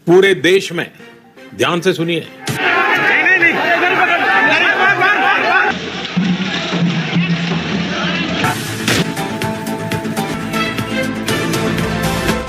पूरे देश में, ध्यान से सुनिए,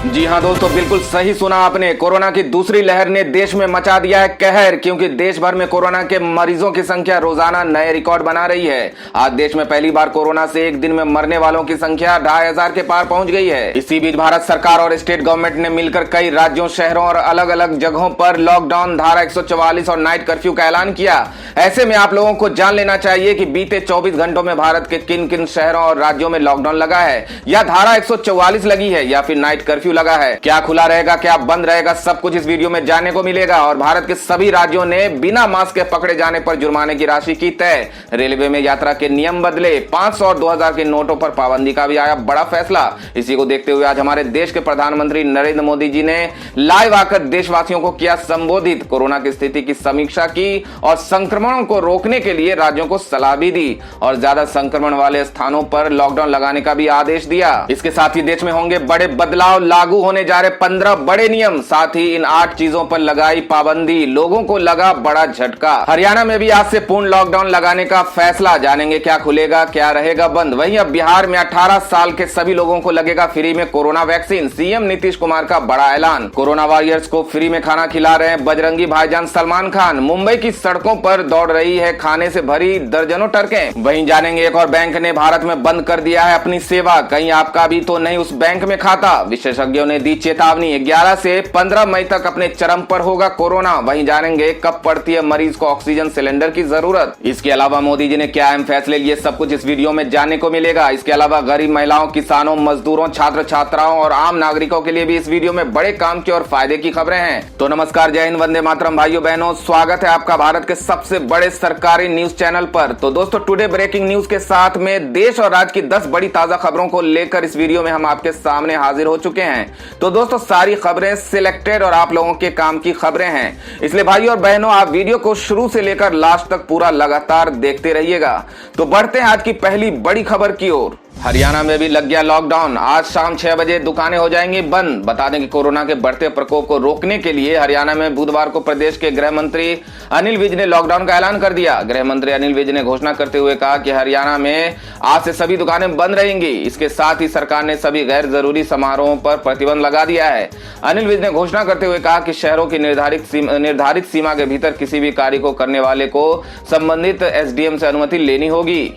जी हाँ दोस्तों, बिल्कुल सही सुना आपने। कोरोना की दूसरी लहर ने देश में मचा दिया है कहर, क्योंकि देश भर में कोरोना के मरीजों की संख्या रोजाना नए रिकॉर्ड बना रही है। आज देश में पहली बार कोरोना से एक दिन में मरने वालों की संख्या 2500 के पार पहुंच गई है। इसी बीच भारत सरकार और स्टेट गवर्नमेंट ने मिलकर कई राज्यों, शहरों और अलग अलग जगहों पर लॉकडाउन, धारा 144 और नाइट कर्फ्यू का ऐलान किया। ऐसे में आप लोगों को जान लेना चाहिए कि बीते 24 घंटों में भारत के किन किन शहरों और राज्यों में लॉकडाउन लगा है, या धारा 144 लगी है, या फिर नाइट कर्फ्यू लगा है। क्या खुला रहेगा, क्या बंद रहेगा, सब कुछ इस वीडियो में जानने को मिलेगा। और भारत के सभी राज्यों ने बिना मास्क के पकड़े जाने पर जुर्माने की राशि की तय। रेलवे में यात्रा के नियम बदले, 500 और 2000 के नोटों पर पाबंदी का भी आया बड़ा फैसला। इसी को देखते हुए आज हमारे देश के प्रधानमंत्री नरेंद्र मोदी जी ने लाइव आकर देशवासियों को किया संबोधित, कोरोना की स्थिति की समीक्षा की और संक्रमणों को रोकने के लिए राज्यों को सलाह भी दी और ज्यादा संक्रमण वाले स्थानों पर लॉकडाउन लगाने का भी आदेश दिया। इसके साथ ही देश में होंगे बड़े बदलाव, लागू होने जा रहे 15 बड़े नियम, साथ ही इन 8 चीजों पर लगाई पाबंदी। लोगों को लगा बड़ा झटका। हरियाणा में भी आज से पूर्ण लॉकडाउन लगाने का फैसला। जानेंगे क्या खुलेगा, क्या रहेगा बंद। वहीं अब बिहार में 18 साल के सभी लोगों को लगेगा फ्री में corona vaccine. CM Nitish Kumar का बड़ा ऐलान। कोरोना वॉरियर्स को फ्री में खाना खिला रहे हैं बजरंगी भाईजान सलमान खान। मुंबई की सड़कों पर दौड़ रही है खाने से भरी दर्जनों ट्रकें। वहीं जानेंगे एक और बैंक ने भारत में बंद कर दिया है अपनी सेवा। कहीं आपका भी तो नहीं उस बैंक में खाता। विशेषज्ञों ने दी चेतावनी, 11 से 15 मई तक अपने चरम पर होगा कोरोना। वहीं जानेंगे कब पड़ती है मरीज को ऑक्सीजन सिलेंडर की जरूरत। इसके अलावा मोदी जी ने क्या अहम फैसले लिए, सब कुछ इस वीडियो में जानने को मिलेगा। इसके अलावा गरीब महिलाओं, किसानों, मजदूरों, छात्र छात्राओं और आम नागरिकों के लिए भी इस वीडियो में बड़े काम की और फायदे की खबरें हैं। तो नमस्कार, जय हिंद, वंदे मातरम भाइयों बहनों, स्वागत है आपका भारत के सबसे बड़े सरकारी न्यूज चैनल पर। तो दोस्तों, टुडे ब्रेकिंग न्यूज के साथ में देश और राज्य की 10 बड़ी ताजा खबरों को लेकर इस वीडियो में हम आपके सामने हाजिर हो चुके हैं। तो दोस्तों, सारी खबरें सिलेक्टेड और आप लोगों के काम की खबरें हैं, इसलिए भाइयों और बहनों आप वीडियो को शुरू से लेकर लास्ट तक पूरा लगातार देखते रहिएगा। तो बढ़ते हैं आज की पहली बड़ी खबर की ओर। हरियाणा में भी लग गया लॉकडाउन। आज शाम 6 बजे दुकानें हो जाएंगी बंद। बता दें कि कोरोना के बढ़ते प्रकोप को रोकने के लिए हरियाणा में बुधवार को प्रदेश के गृह मंत्री अनिल विज ने लॉकडाउन का ऐलान कर दिया। गृह मंत्री अनिल विज ने घोषणा करते हुए कहा कि हरियाणा में आज से सभी दुकानें बंद रहेंगी। इसके साथ ही सरकार ने सभी गैर जरूरी समारोहों पर प्रतिबंध लगा दिया है। अनिल विज ने घोषणा करते हुए कहा कि शहरों की निर्धारित सीमा के भीतर किसी भी कार्य को करने वाले को संबंधित एसडीएम से अनुमति लेनी होगी।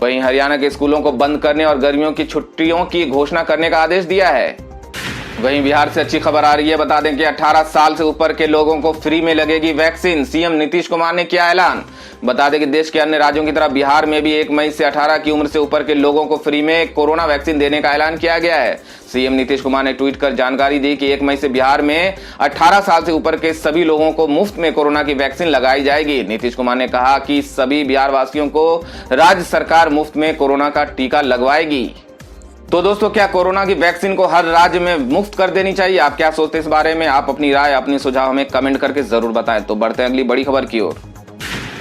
वहीं हरियाणा के स्कूलों को बंद करने और गर्मियों की छुट्टियों की घोषणा करने का आदेश दिया है। वहीं बिहार से अच्छी खबर आ रही है। बता दें कि 18 साल से ऊपर के लोगों को फ्री में लगेगी वैक्सीन। सीएम नीतीश कुमार ने किया ऐलान। बता दें कि देश के अन्य राज्यों की तरह बिहार में भी 1 मई से 18 की उम्र से ऊपर के लोगों को फ्री में कोरोना वैक्सीन देने का ऐलान किया गया है। सीएम नीतीश कुमार ने ट्वीट कर जानकारी दी कि 1 मई से बिहार में 18 साल से ऊपर के सभी लोगों को मुफ्त में कोरोना की वैक्सीन लगाई जाएगी। नीतीश कुमार ने कहा कि सभी बिहार वासियों को राज्य सरकार मुफ्त में कोरोना का टीका लगवाएगी। तो दोस्तों, क्या कोरोना की वैक्सीन को हर राज्य में मुफ्त कर देनी चाहिए? आप क्या सोचते हैं इस बारे में? आप अपनी राय, अपनी सुझाव हमें कमेंट करके जरूर बताएं। तो बढ़ते हैं अगली बड़ी खबर की ओर।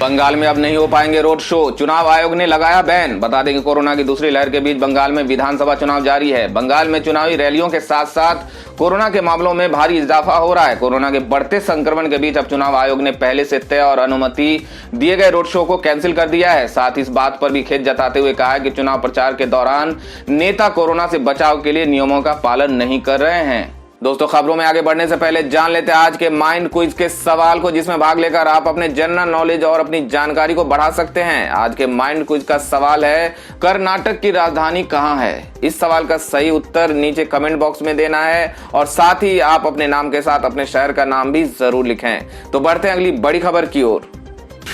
बंगाल में अब नहीं हो पाएंगे रोड शो, चुनाव आयोग ने लगाया बैन। बता दें कि कोरोना की दूसरी लहर के बीच बंगाल में विधानसभा चुनाव जारी है। बंगाल में चुनावी रैलियों के साथ साथ कोरोना के मामलों में भारी इजाफा हो रहा है। कोरोना के बढ़ते संक्रमण के बीच अब चुनाव आयोग ने पहले से तय और अनुमति दिए गए रोड शो को कैंसिल कर दिया है। साथ ही इस बात पर भी खेद जताते हुए कहा है कि चुनाव प्रचार के दौरान नेता कोरोना से बचाव के लिए नियमों का पालन नहीं कर रहे हैं। दोस्तों, खबरों में आगे बढ़ने से पहले जान लेते हैं आज के माइंड क्विज के सवाल को, जिसमें भाग लेकर आप अपने जनरल नॉलेज और अपनी जानकारी को बढ़ा सकते हैं। आज के माइंड क्विज का सवाल है, कर्नाटक की राजधानी कहाँ है? इस सवाल का सही उत्तर नीचे कमेंट बॉक्स में देना है और साथ ही आप अपने नाम के साथ अपने शहर का नाम भी जरूर लिखें। तो बढ़ते हैं अगली बड़ी खबर की ओर।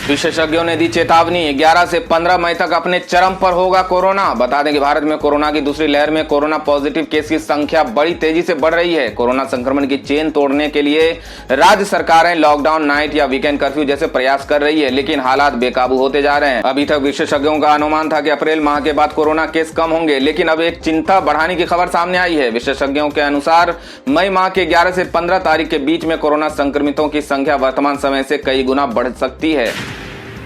विशेषज्ञों ने दी चेतावनी, 11 से 15 मई तक अपने चरम पर होगा कोरोना। बता दें कि भारत में कोरोना की दूसरी लहर में कोरोना पॉजिटिव केस की संख्या बड़ी तेजी से बढ़ रही है। कोरोना संक्रमण की चेन तोड़ने के लिए राज्य सरकारें लॉकडाउन, नाइट या वीकेंड कर्फ्यू जैसे प्रयास कर रही है, लेकिन हालात बेकाबू होते जा रहे हैं। अभी तक विशेषज्ञों का अनुमान था कि अप्रैल माह के बाद कोरोना केस कम होंगे, लेकिन अब एक चिंता बढ़ाने की खबर सामने आई है। विशेषज्ञों के अनुसार मई माह के 11 से 15 तारीख के बीच में कोरोना संक्रमितों की संख्या वर्तमान समय से कई गुना बढ़ सकती है।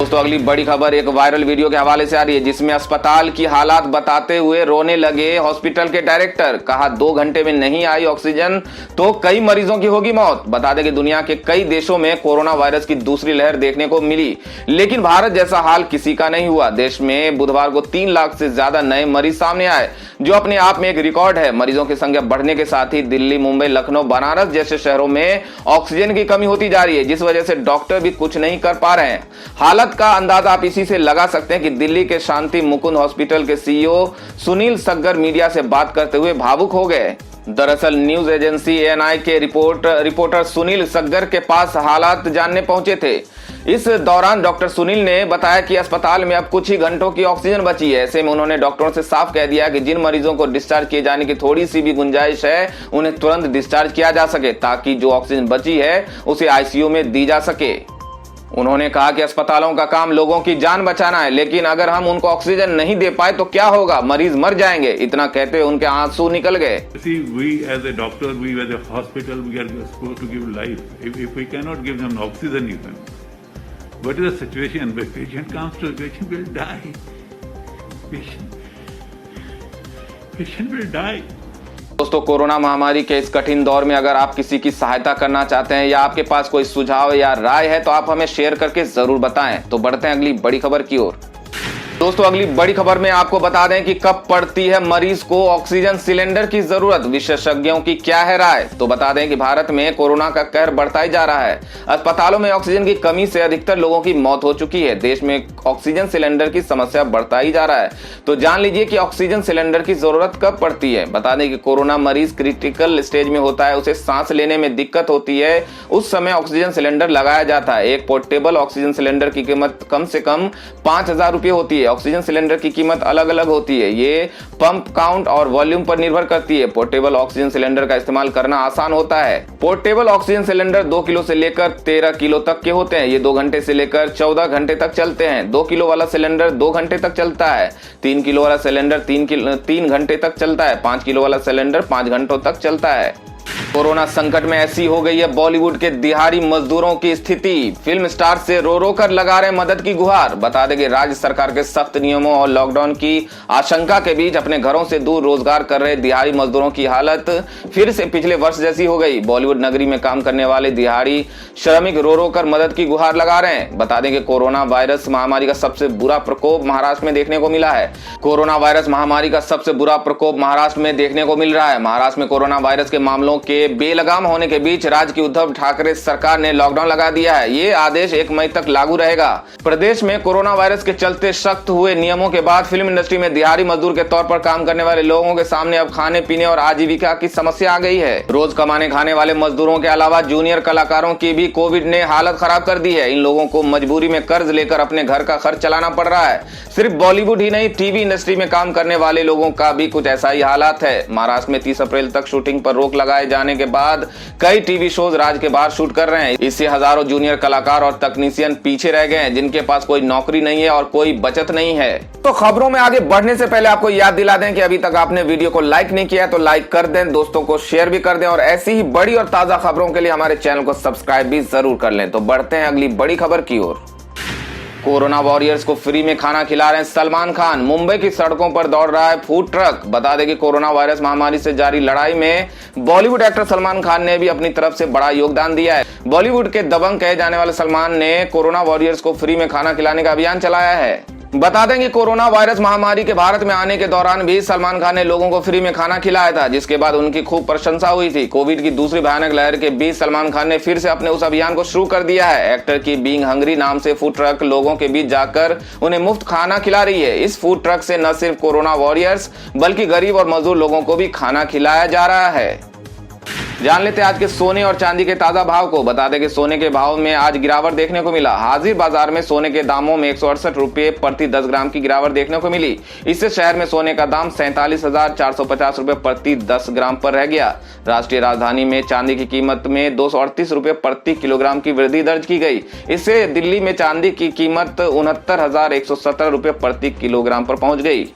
दोस्तों अगली बड़ी खबर एक वायरल वीडियो के हवाले से आ रही है, जिसमें अस्पताल की हालात बताते हुए रोने लगे हॉस्पिटल के डायरेक्टर। कहा 2 घंटे में नहीं आई ऑक्सीजन तो कई मरीजों की होगी मौत। बता दें कि दुनिया के कई देशों में कोरोना वायरस की दूसरी लहर देखने को मिली, लेकिन भारत जैसा हाल किसी का नहीं हुआ। देश में बुधवार को 3 लाख से ज्यादा नए मरीज सामने आए, जो अपने आप में एक रिकॉर्ड है। मरीजों की संख्या बढ़ने के साथ ही दिल्ली, मुंबई, लखनऊ, बनारस जैसे शहरों में ऑक्सीजन की कमी होती जा रही है, जिस वजह से डॉक्टर भी कुछ नहीं कर पा रहे हैं। हालत का अंदाजा आप इसी से लगा सकते हैं कि दिल्ली के शांति मुकुंद हॉस्पिटल के सीईओ सुनील सग्गर मीडिया से बात करते हुए भावुक हो गए। दरअसल न्यूज एजेंसी एएनआई के रिपोर्टर सुनील सग्गर के पास हालात जानने पहुंचे थे। इस दौरान डॉक्टर सुनील ने बताया कि अस्पताल में अब कुछ ही घंटों की ऑक्सीजन बची है। ऐसे में उन्होंने डॉक्टरों से साफ कह दिया कि जिन मरीजों को डिस्चार्ज किए जाने की थोड़ी सी भी गुंजाइश है, उन्हें तुरंत डिस्चार्ज किया जा सके, ताकि जो ऑक्सीजन बची है उसे आईसीयू में दी जा सके। उन्होंने कहा कि अस्पतालों का काम लोगों की जान बचाना है, लेकिन अगर हम उनको ऑक्सीजन नहीं दे पाए तो क्या होगा, मरीज मर जाएंगे। इतना कहते हुए उनके आंसू निकल गए। See, we as a doctor, we as a hospital, we are supposed to give life. If we cannot give them oxygen even, what is the situation? When patient comes to, patient will die. Patient will die. दोस्तों corona महामारी के इस कठिन दौर में अगर आप किसी की सहायता करना चाहते हैं या आपके पास कोई सुझाव या राय है तो आप हमें शेयर करके जरूर बताएं। तो बढ़ते हैं अगली बड़ी खबर की ओर। दोस्तों अगली बड़ी खबर में आपको बता दें कि कब पड़ती है मरीज को ऑक्सीजन सिलेंडर की जरूरत, विशेषज्ञों की क्या है राय। तो बता दें कि भारत में कोरोना का कहर बढ़ता ही जा रहा है। अस्पतालों में ऑक्सीजन की कमी से अधिकतर लोगों की मौत हो चुकी है। देश में ऑक्सीजन सिलेंडर की समस्या बढ़ता ही जा रहा है। तो जान लीजिए कि ऑक्सीजन सिलेंडर की जरूरत कब पड़ती है। बता दें कि कोरोना मरीज क्रिटिकल स्टेज में होता है, उसे सांस लेने में दिक्कत होती है, उस समय ऑक्सीजन सिलेंडर लगाया जाता है। एक पोर्टेबल ऑक्सीजन सिलेंडर की कीमत कम से कम 5,000 रुपये होती है। ऑक्सीजन सिलेंडर की कीमत अलग अलग होती है, ये पंप काउंट और वॉल्यूम पर निर्भर करती है। पोर्टेबल ऑक्सीजन सिलेंडर का इस्तेमाल करना आसान होता है। पोर्टेबल ऑक्सीजन सिलेंडर 2 किलो से लेकर 13 किलो तक के होते हैं। ये 2 घंटे से लेकर 14 घंटे तक चलते हैं। 2 किलो वाला सिलेंडर 2 घंटे तक चलता है। 3 किलो वाला सिलेंडर 3 घंटे तक चलता है। 5 किलो वाला सिलेंडर 5 घंटों तक चलता है। कोरोना संकट में ऐसी हो गई है बॉलीवुड के दिहाड़ी मजदूरों की स्थिति। फिल्म स्टार से रो रो कर लगा रहे मदद की गुहार। बता दें कि राज्य सरकार के सख्त नियमों और लॉकडाउन की आशंका के बीच अपने घरों से दूर रोजगार कर रहे दिहाड़ी मजदूरों की हालत फिर से पिछले वर्ष जैसी हो गई। बॉलीवुड नगरी में काम करने वाले दिहाड़ी श्रमिक रो रो कर मदद की गुहार लगा रहे हैं। बता दें कि कोरोना वायरस महामारी का सबसे बुरा प्रकोप महाराष्ट्र में देखने को मिला है। कोरोना वायरस महामारी का सबसे बुरा प्रकोप महाराष्ट्र में देखने को मिल रहा है। महाराष्ट्र में कोरोना वायरस के मामलों के बेलगाम होने के बीच राज्य की उद्धव ठाकरे सरकार ने लॉकडाउन लगा दिया है। ये आदेश 1 मई तक लागू रहेगा। प्रदेश में कोरोना वायरस के चलते सख्त हुए नियमों के बाद फिल्म इंडस्ट्री में दिहाड़ी मजदूर के तौर पर काम करने वाले लोगों के सामने अब खाने पीने और आजीविका की समस्या आ गई है। रोज कमाने खाने वाले मजदूरों के अलावा जूनियर कलाकारों की भी कोविड ने हालत खराब कर दी है। इन लोगों को मजबूरी में कर्ज लेकर अपने घर का खर्च चलाना पड़ रहा है। सिर्फ बॉलीवुड ही नहीं, टीवी इंडस्ट्री में काम करने वाले लोगों का भी कुछ ऐसा ही हालात है। महाराष्ट्र में 30 अप्रैल तक शूटिंग पर रोक लगाए जाने के बाद कई टीवी शोज राज्य के बाहर शूट कर रहे हैं। इससे हजारों जूनियर कलाकार और तकनीशियन पीछे रह गए हैं, जिनके पास कोई नौकरी नहीं है और कोई बचत नहीं है। तो खबरों में आगे बढ़ने से पहले आपको याद दिला दें कि अभी तक आपने वीडियो को लाइक नहीं किया तो लाइक कर दें, दोस्तों को शेयर भी कर दें और ऐसी ही बड़ी और ताजा खबरों के लिए हमारे चैनल को सब्सक्राइब भी जरूर कर लें। तो बढ़ते हैं अगली बड़ी खबर की ओर। कोरोना वॉरियर्स को फ्री में खाना खिला रहे हैं सलमान खान। मुंबई की सड़कों पर दौड़ रहा है फूड ट्रक। बता दें कि कोरोना वायरस महामारी से जारी लड़ाई में बॉलीवुड एक्टर सलमान खान ने भी अपनी तरफ से बड़ा योगदान दिया है। बॉलीवुड के दबंग कहे जाने वाले सलमान ने कोरोना वॉरियर्स को फ्री में खाना खिलाने का अभियान चलाया है। बता दें कि कोरोना वायरस महामारी के भारत में आने के दौरान भी सलमान खान ने लोगों को फ्री में खाना खिलाया था, जिसके बाद उनकी खूब प्रशंसा हुई थी। कोविड की दूसरी भयानक लहर के बीच सलमान खान ने फिर से अपने उस अभियान को शुरू कर दिया है। एक्टर की बीइंग हंग्री नाम से फूड ट्रक लोगों के बीच जाकर उन्हें मुफ्त खाना खिला रही है। इस फूड ट्रक से न सिर्फ कोरोना वॉरियर्स बल्कि गरीब और मजदूर लोगों को भी खाना खिलाया जा रहा है। जान लेते हैं आज के सोने और चांदी के ताजा भाव को। बता दें कि सोने के भाव में आज गिरावट देखने को मिला। हाजिर बाजार में सोने के दामों में 168 रुपए प्रति 10 ग्राम की गिरावट देखने को मिली। इससे शहर में सोने का दाम 47,450 रुपए प्रति 10 ग्राम पर रह गया। राष्ट्रीय राजधानी में चांदी की कीमत में 238 रुपए प्रति किलोग्राम की वृद्धि दर्ज की गई। इससे दिल्ली में चांदी की कीमत 69,117 रुपए प्रति किलोग्राम पर पहुंच गई।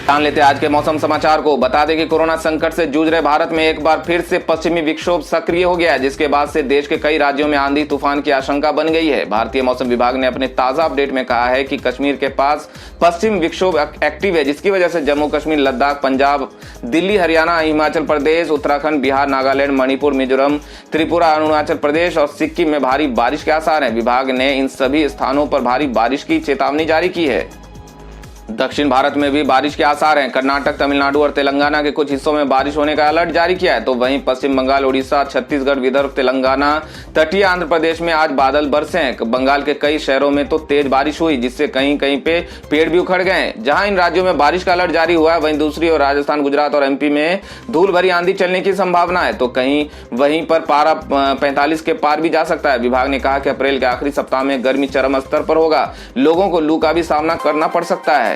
जान लेते हैं आज के मौसम समाचार को। बता दें कि कोरोना संकट से जूझ रहे भारत में एक बार फिर से पश्चिमी विक्षोभ सक्रिय हो गया है, जिसके बाद से देश के कई राज्यों में आंधी तूफान की आशंका बन गई है। भारतीय मौसम विभाग ने अपने ताजा अपडेट में कहा है कि कश्मीर के पास पश्चिम विक्षोभ एक्टिव है, जिसकी वजह से जम्मू कश्मीर, लद्दाख, पंजाब, दिल्ली, हरियाणा, हिमाचल प्रदेश, उत्तराखंड, बिहार, नागालैंड, मणिपुर, मिजोरम, त्रिपुरा, अरुणाचल प्रदेश और सिक्किम में भारी बारिश के आसार हैं। विभाग ने इन सभी स्थानों पर भारी बारिश की चेतावनी जारी की है। दक्षिण भारत में भी बारिश के आसार हैं। कर्नाटक, तमिलनाडु और तेलंगाना के कुछ हिस्सों में बारिश होने का अलर्ट जारी किया है। तो वहीं पश्चिम बंगाल, उड़ीसा, छत्तीसगढ़, विदर्भ, तेलंगाना, तटीय आंध्र प्रदेश में आज बादल बरसे हैं। बंगाल के कई शहरों में तो तेज बारिश हुई, जिससे कहीं कहीं पे पेड़ भी उखड़ गए। जहां इन राज्यों में बारिश का अलर्ट जारी हुआ है, वहीं दूसरी ओर राजस्थान, गुजरात और एमपी में धूल भरी आंधी चलने की संभावना है। तो कहीं वहीं पर पारा 45 के पार भी जा सकता है। विभाग ने कहा कि अप्रैल के आखिरी सप्ताह में गर्मी चरम स्तर पर होगा। लोगों को लू का भी सामना करना पड़ सकता है।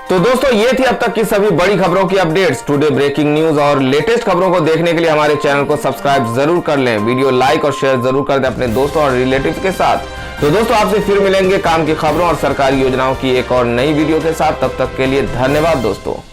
तो दोस्तों, ये थी अब तक की सभी बड़ी खबरों की अपडेट्स। टुडे ब्रेकिंग न्यूज और लेटेस्ट खबरों को देखने के लिए हमारे चैनल को सब्सक्राइब जरूर कर लें। वीडियो लाइक और शेयर जरूर कर दें अपने दोस्तों और रिलेटिव्स के साथ। तो दोस्तों, आपसे फिर मिलेंगे काम की खबरों और सरकारी योजनाओं की एक और नई वीडियो के साथ। तब तक के लिए धन्यवाद दोस्तों।